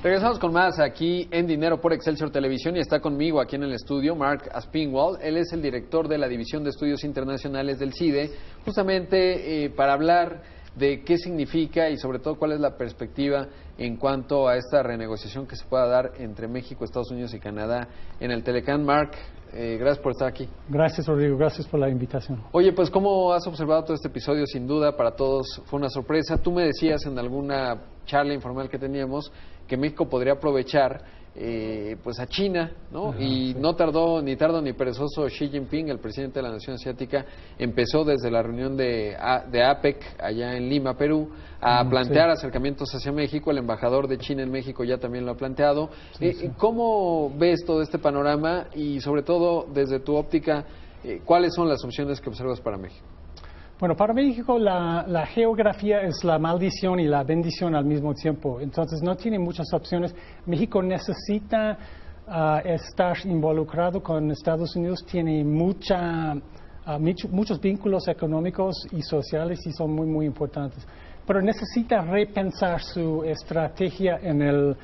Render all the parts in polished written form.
Regresamos con más aquí en Dinero por Excelsior Televisión y está conmigo aquí en el estudio Mark Aspinwall. Él es el director de la División de Estudios Internacionales del CIDE, justamente para hablar de qué significa y sobre todo cuál es la perspectiva en cuanto a esta renegociación que se pueda dar entre México, Estados Unidos y Canadá en el Telecán. Mark, gracias por estar aquí. Gracias, Rodrigo, gracias por la invitación. Oye, pues ¿cómo has observado todo este episodio? Sin duda para todos fue una sorpresa. Tú me decías en alguna charla informal que teníamos que México podría aprovechar pues a China, ¿no? Ajá, y sí. no tardó ni perezoso Xi Jinping, el presidente de la Nación Asiática, empezó desde la reunión de APEC allá en Lima, Perú, a plantear acercamientos hacia México. El embajador de China en México ya también lo ha planteado. ¿Cómo ves todo este panorama y sobre todo desde tu óptica, cuáles son las opciones que observas para México? Bueno, para México la geografía es la maldición y la bendición al mismo tiempo. Entonces no tiene muchas opciones. México necesita estar involucrado con Estados Unidos. Tiene muchos vínculos económicos y sociales y son muy, muy importantes. Pero necesita repensar su estrategia en el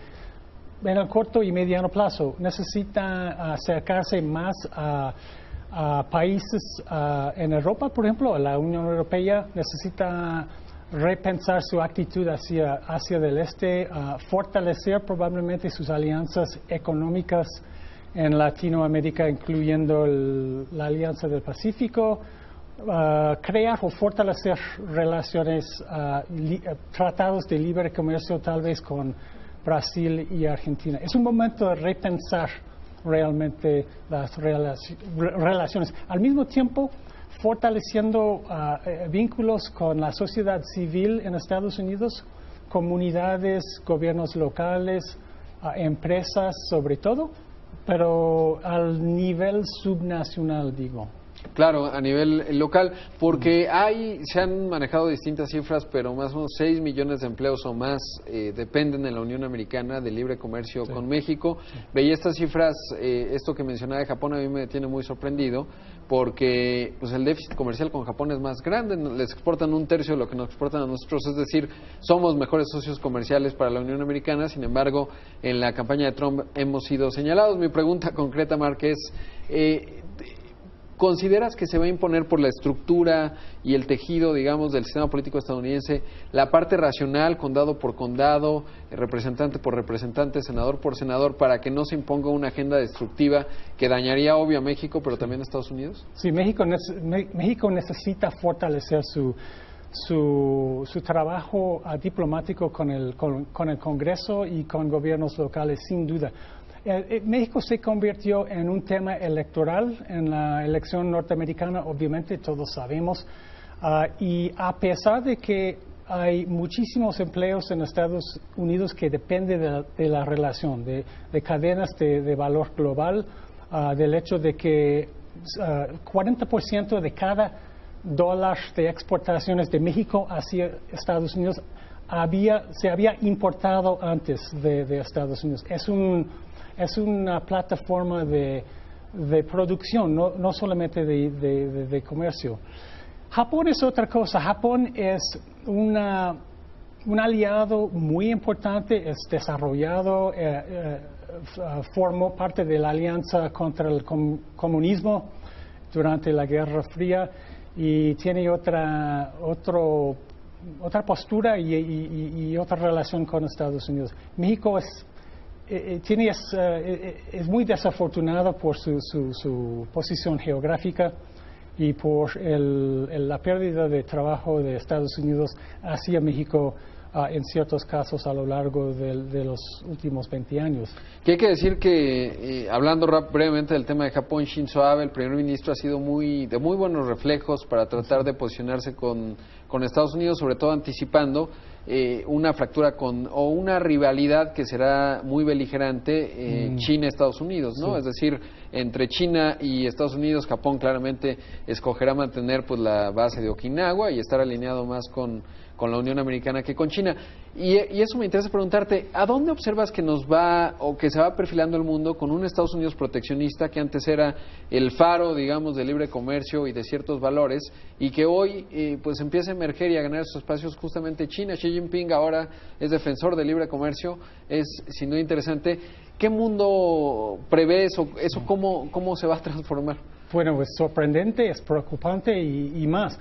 corto y mediano plazo. Necesita acercarse más a países en Europa, por ejemplo. La Unión Europea necesita repensar su actitud hacia el este, fortalecer probablemente sus alianzas económicas en Latinoamérica, incluyendo la Alianza del Pacífico, crear o fortalecer relaciones, tratados de libre comercio tal vez con Brasil y Argentina. Es un momento de repensar realmente las relaciones. Al mismo tiempo, fortaleciendo vínculos con la sociedad civil en Estados Unidos, comunidades, gobiernos locales, empresas sobre todo, pero al nivel subnacional, digo. Claro, a nivel local, porque se han manejado distintas cifras, pero más o menos 6 millones de empleos o más dependen en la Unión Americana del libre comercio con México. Veía estas cifras, esto que mencionaba de Japón a mí me tiene muy sorprendido, porque pues el déficit comercial con Japón es más grande, les exportan 1/3 de lo que nos exportan a nosotros, es decir, somos mejores socios comerciales para la Unión Americana. Sin embargo, en la campaña de Trump hemos sido señalados. Mi pregunta concreta, Mark, es ¿consideras que se va a imponer por la estructura y el tejido, digamos, del sistema político estadounidense la parte racional, condado por condado, representante por representante, senador por senador, para que no se imponga una agenda destructiva que dañaría obvio a México, pero también a Estados Unidos? Sí, México necesita fortalecer su trabajo diplomático con el Congreso y con gobiernos locales, sin duda. México se convirtió en un tema electoral en la elección norteamericana, obviamente todos sabemos, y a pesar de que hay muchísimos empleos en Estados Unidos que dependen de la relación, de cadenas de valor global, del hecho de que 40% de cada dólar de exportaciones de México hacia Estados Unidos se había importado antes de Estados Unidos. Es una plataforma de producción, no solamente de comercio. Japón es otra cosa. Japón es un aliado muy importante, es desarrollado, formó parte de la alianza contra el comunismo durante la Guerra Fría y tiene otra postura y otra relación con Estados Unidos. México es muy desafortunado por su posición geográfica y por la pérdida de trabajo de Estados Unidos hacia México en ciertos casos a lo largo de los últimos 20 años. Que hay que decir que, hablando brevemente del tema de Japón, Shinzo Abe, el primer ministro, ha sido de muy buenos reflejos para tratar de posicionarse con Estados Unidos, sobre todo anticipando una fractura o una rivalidad que será muy beligerante China-Estados Unidos, ¿no? Sí. Es decir, entre China y Estados Unidos, Japón claramente escogerá mantener pues la base de Okinawa y estar alineado más con la Unión Americana que con China. Y eso me interesa preguntarte, ¿a dónde observas que nos va o que se va perfilando el mundo con un Estados Unidos proteccionista que antes era el faro, digamos, de libre comercio y de ciertos valores y que hoy pues empieza a emerger y a ganar sus espacios justamente China? Xi Jinping ahora es defensor del libre comercio, es sin duda interesante. ¿Qué mundo prevés o eso cómo se va a transformar? Bueno, es sorprendente, es preocupante y más.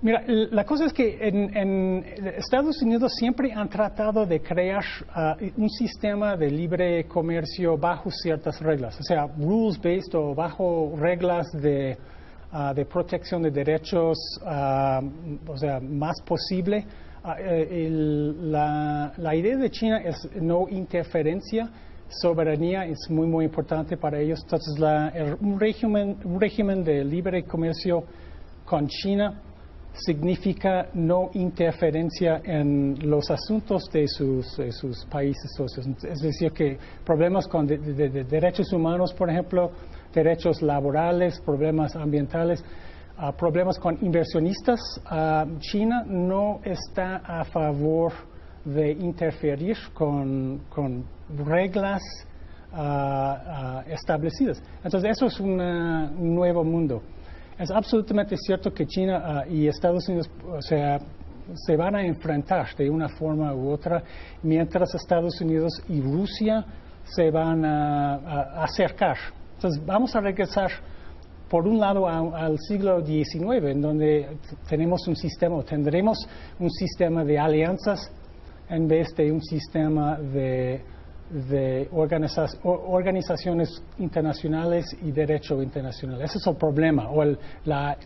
Mira, la cosa es que en Estados Unidos siempre han tratado de crear un sistema de libre comercio bajo ciertas reglas, o sea, rules-based o bajo reglas de protección de derechos, o sea, más posible. La idea de China es no interferencia. Soberanía es muy, muy importante para ellos. Entonces, un régimen de libre comercio con China significa no interferencia en los asuntos de sus países socios. Es decir, que problemas con de derechos humanos, por ejemplo, derechos laborales, problemas ambientales, problemas con inversionistas, China no está a favor de interferir con reglas establecidas. Entonces, eso es un nuevo mundo. Es absolutamente cierto que China y Estados Unidos, o sea, se van a enfrentar de una forma u otra, mientras Estados Unidos y Rusia se van a acercar. Entonces, vamos a regresar, por un lado, al siglo XIX, en donde tendremos un sistema de alianzas en vez de un sistema de organizaciones internacionales y derecho internacional. Ese es el problema o la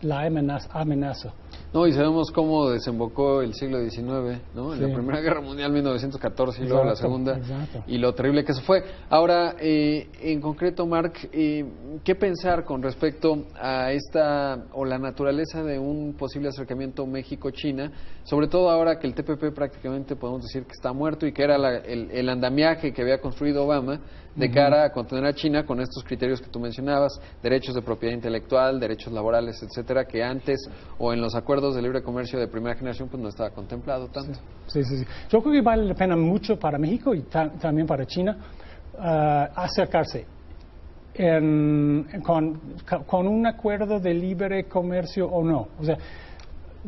amenaza. No, y sabemos cómo desembocó el siglo XIX, ¿no? En la Primera Guerra Mundial, 1914, y luego la Segunda, y lo terrible que se fue. Ahora, en concreto, Marc, ¿qué pensar con respecto a la naturaleza de un posible acercamiento México-China, sobre todo ahora que el TPP prácticamente podemos decir que está muerto y que era el andamiaje que había construido Obama de cara a contener a China con estos criterios que tú mencionabas, derechos de propiedad intelectual, derechos laborales, etcétera, que antes o en los acuerdos de libre comercio de primera generación pues no estaba contemplado tanto? Sí. Yo creo que vale la pena mucho para México y también para China acercarse con un acuerdo de libre comercio o no. O sea,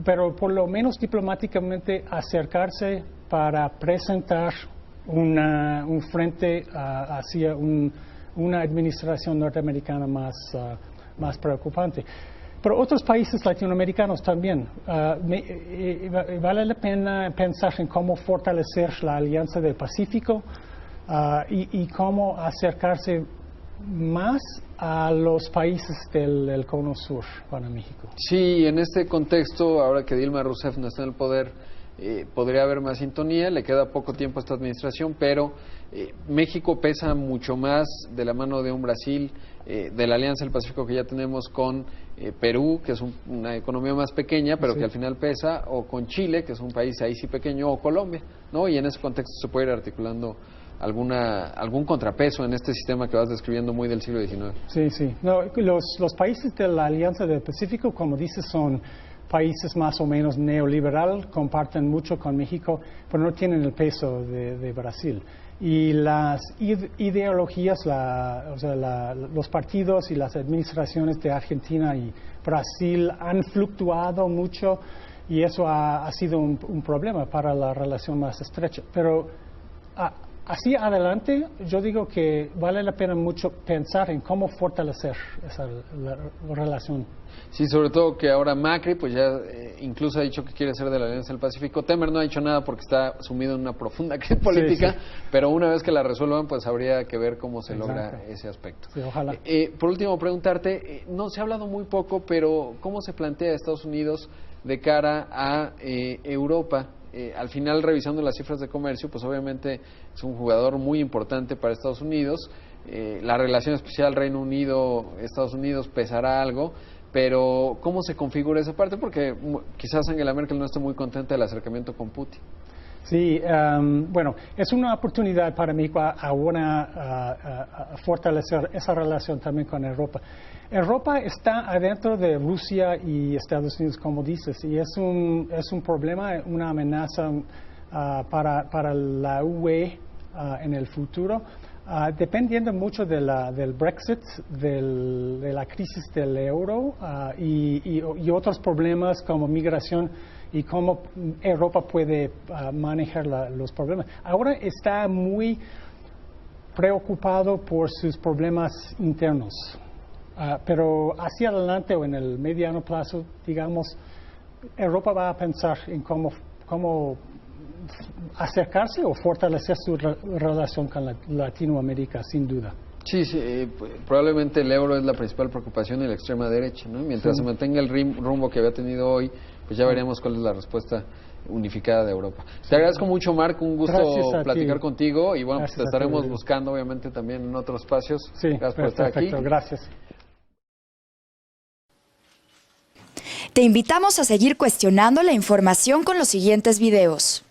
pero por lo menos diplomáticamente acercarse para presentar un frente hacia una administración norteamericana más preocupante. Pero otros países latinoamericanos también. Vale la pena pensar en cómo fortalecer la Alianza del Pacífico y cómo acercarse más a los países del Cono Sur para México. Sí, en este contexto, ahora que Dilma Rousseff no está en el poder, podría haber más sintonía. Le queda poco tiempo a esta administración, pero México pesa mucho más de la mano de un Brasil, de la Alianza del Pacífico que ya tenemos con Perú, que es una economía más pequeña, pero que al final pesa, o con Chile, que es un país ahí sí pequeño, o Colombia, ¿no? Y en ese contexto se puede ir articulando algún contrapeso en este sistema que vas describiendo muy del siglo XIX. Sí. No, los países de la Alianza del Pacífico, como dices, son países más o menos neoliberal, comparten mucho con México, pero no tienen el peso de Brasil. Y las ideologías, los partidos y las administraciones de Argentina y Brasil han fluctuado mucho y eso ha sido un problema para la relación más estrecha. Pero así adelante, yo digo que vale la pena mucho pensar en cómo fortalecer la relación. Sí, sobre todo que ahora Macri, pues ya incluso ha dicho que quiere ser de la Alianza del Pacífico. Temer no ha dicho nada porque está sumido en una profunda crisis política, pero una vez que la resuelvan, pues habría que ver cómo se logra ese aspecto. Sí, ojalá. Por último, preguntarte, no se ha hablado muy poco, pero ¿cómo se plantea Estados Unidos de cara a Europa? Al final, revisando las cifras de comercio, pues obviamente es un jugador muy importante para Estados Unidos. La relación especial Reino Unido-Estados Unidos pesará algo, pero ¿cómo se configura esa parte? Porque quizás Angela Merkel no esté muy contenta del acercamiento con Putin. Sí, bueno, es una oportunidad para México a fortalecer esa relación también con Europa. Europa está adentro de Rusia y Estados Unidos, como dices, y es un problema, una amenaza para la UE en el futuro, dependiendo mucho del Brexit, de la crisis del euro y otros problemas como migración y cómo Europa puede manejar los problemas. Ahora está muy preocupado por sus problemas internos, pero hacia adelante o en el mediano plazo, digamos, Europa va a pensar en cómo acercarse o fortalecer su relación con Latinoamérica, sin duda. Sí, probablemente el euro es la principal preocupación de la extrema derecha, ¿no? Mientras se mantenga el rumbo que había tenido hoy, pues ya veremos cuál es la respuesta unificada de Europa. Te agradezco mucho, Marc, un gusto platicar contigo y bueno, pues te estaremos buscando obviamente también en otros espacios. Sí, gracias por estar aquí. Gracias. Te invitamos a seguir cuestionando la información con los siguientes videos.